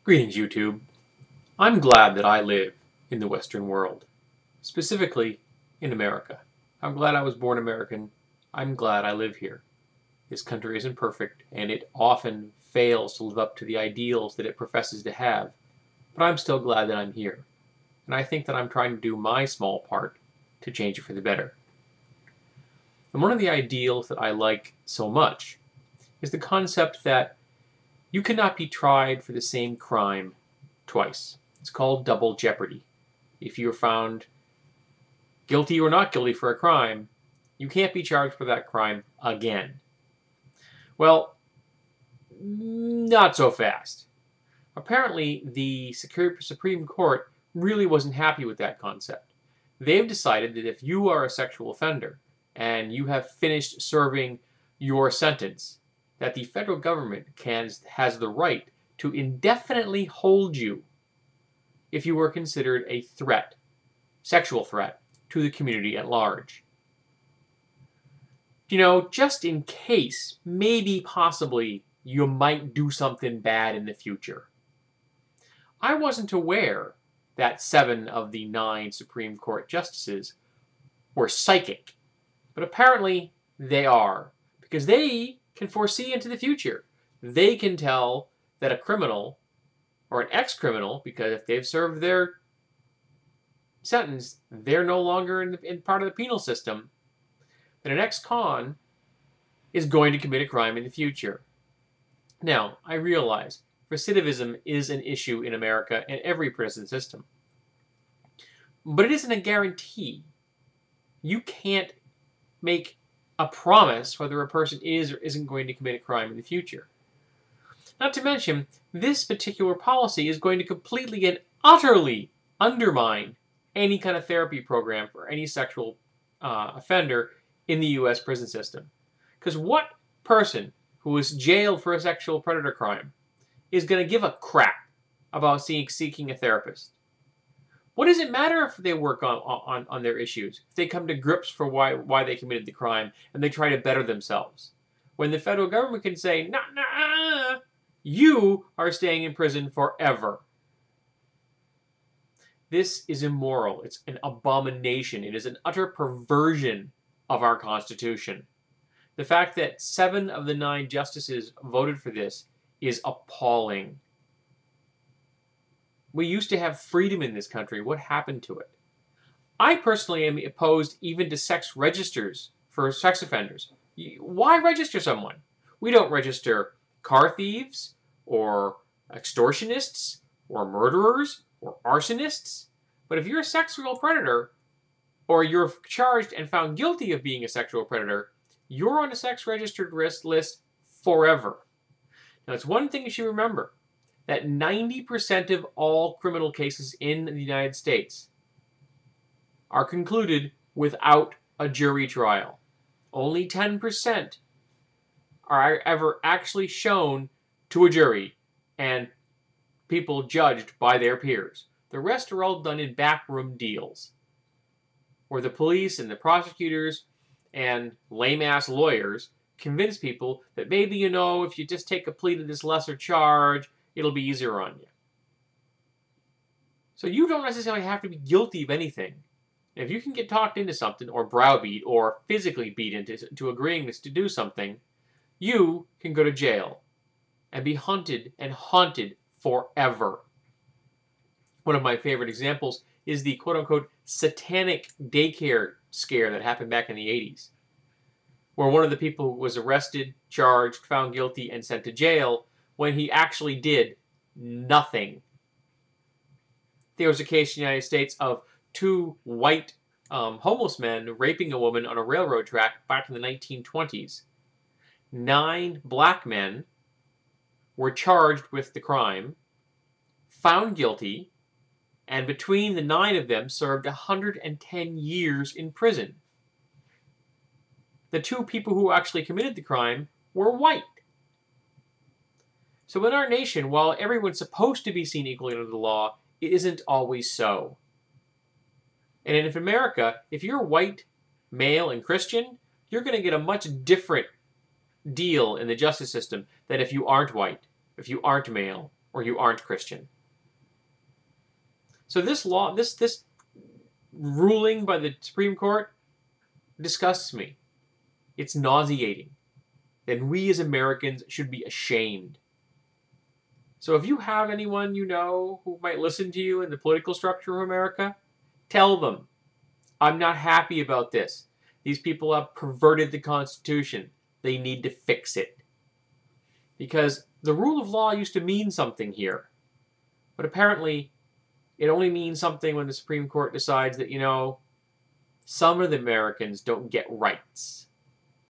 Greetings, YouTube. I'm glad that I live in the Western world, specifically in America. I'm glad I was born American. I'm glad I live here. This country isn't perfect, and it often fails to live up to the ideals that it professes to have, but I'm still glad that I'm here, and I think that I'm trying to do my small part to change it for the better. And one of the ideals that I like so much is the concept that you cannot be tried for the same crime twice. It's called double jeopardy. If you're found guilty or not guilty for a crime, you can't be charged for that crime again. Well, not so fast. Apparently, the Supreme Court really wasn't happy with that concept. They've decided that if you are a sexual offender and you have finished serving your sentence, that the federal government has the right to indefinitely hold you if you were considered a threat, sexual threat, to the community at large. You know, just in case, maybe possibly, you might do something bad in the future. I wasn't aware that 7 of the 9 Supreme Court justices were psychic, but apparently they are, because they can foresee into the future. They can tell that a criminal, or an ex-criminal, because if they've served their sentence, they're no longer in part of the penal system, that an ex-con is going to commit a crime in the future. Now, I realize recidivism is an issue in America and every prison system, but it isn't a guarantee. You can't make a promise whether a person is or isn't going to commit a crime in the future. Not to mention, this particular policy is going to completely and utterly undermine any kind of therapy program for any sexual offender in the U.S. prison system. Because what person who is jailed for a sexual predator crime is going to give a crap about seeking a therapist? What does it matter if they work on their issues, if they come to grips for why they committed the crime and they try to better themselves? When the federal government can say, nah, you are staying in prison forever. This is immoral. It's an abomination. It is an utter perversion of our Constitution. The fact that 7 of the 9 justices voted for this is appalling. We used to have freedom in this country. What happened to it? I personally am opposed even to sex registers for sex offenders. Why register someone? We don't register car thieves or extortionists or murderers or arsonists. But if you're a sexual predator or you're charged and found guilty of being a sexual predator, you're on a sex registered list forever. Now, it's one thing you should remember, that 90% of all criminal cases in the United States are concluded without a jury trial. Only 10% are ever actually shown to a jury and people judged by their peers. The rest are all done in backroom deals, where the police and the prosecutors and lame-ass lawyers convince people that maybe, you know, if you just take a plea to this lesser charge, it'll be easier on you. So you don't necessarily have to be guilty of anything. If you can get talked into something, or browbeat, or physically beat into agreeing to do something, you can go to jail and be hunted and haunted forever. One of my favorite examples is the quote-unquote satanic daycare scare that happened back in the 80s, where one of the people was arrested, charged, found guilty, and sent to jail when he actually did nothing. There was a case in the United States of 2 white homeless men raping a woman on a railroad track back in the 1920s. 9 black men were charged with the crime, found guilty, and between the 9 of them served 110 years in prison. The 2 people who actually committed the crime were white. So in our nation, while everyone's supposed to be seen equally under the law, it isn't always so. And in America, if you're white, male, and Christian, you're going to get a much different deal in the justice system than if you aren't white, if you aren't male, or you aren't Christian. So this law, this ruling by the Supreme Court disgusts me. It's nauseating. And we as Americans should be ashamed. So if you have anyone you know who might listen to you in the political structure of America, tell them, I'm not happy about this. These people have perverted the Constitution. They need to fix it. Because the rule of law used to mean something here. But apparently, it only means something when the Supreme Court decides that, some of the Americans don't get rights.